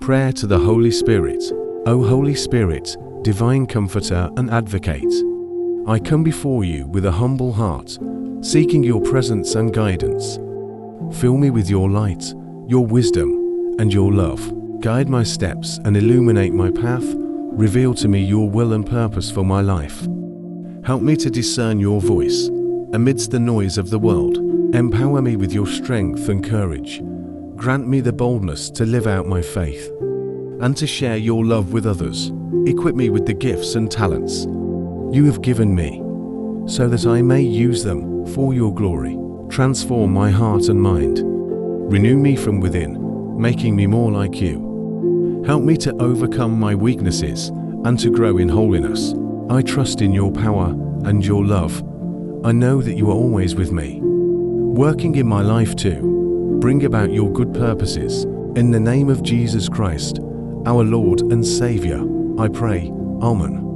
Prayer to the Holy Spirit. O Holy Spirit, divine comforter and advocate, I come before you with a humble heart, seeking your presence and guidance. Fill me with your light, your wisdom, and your love. Guide my steps and illuminate my path. Reveal to me your will and purpose for my life. Help me to discern your voice amidst the noise of the world. Empower me with your strength and courage. Grant me the boldness to live out my faith and to share your love with others. Equip me with the gifts and talents you have given me, so that I may use them for your glory. Transform my heart and mind. Renew me from within, making me more like you. Help me to overcome my weaknesses and to grow in holiness. I trust in your power and your love. I know that you are always with me, working in my life to bring about your good purposes. In the name of Jesus Christ, our Lord and Savior, I pray. Amen.